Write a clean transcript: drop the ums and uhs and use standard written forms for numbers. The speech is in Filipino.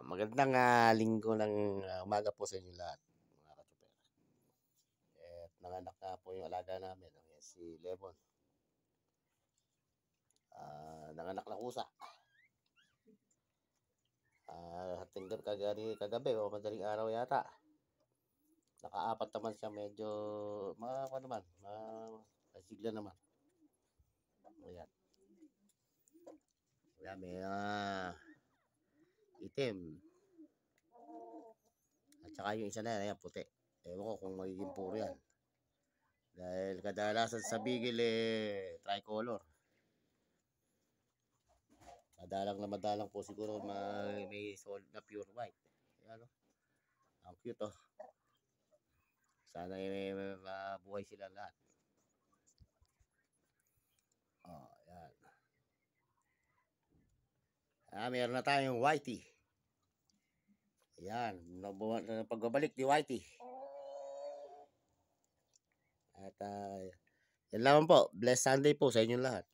Magandang linggo ng umaga po sa inyo lahat, mga ka-chopper. At nanganak nga po yung alaga namin, si Lemon. Nanganak na kusa. Kagabi o madaling araw yata. Nakaapat naman siya, medyo masigla naman. Ayan. Ayan, may itim. At saka yung isa na yan, ayan, puti. Ewan ko kung magiging puro yan. Dahil kadalasan sa bigil tricolor. Madalang po siguro may solid na pure white. Ayan, ang cute Sana may mabuhay sila lahat. Ayan. Meron na tayong whitey. Ayan, pagbabalik ni whitey. At yan lamang po. Blessed Sunday po sa inyong lahat.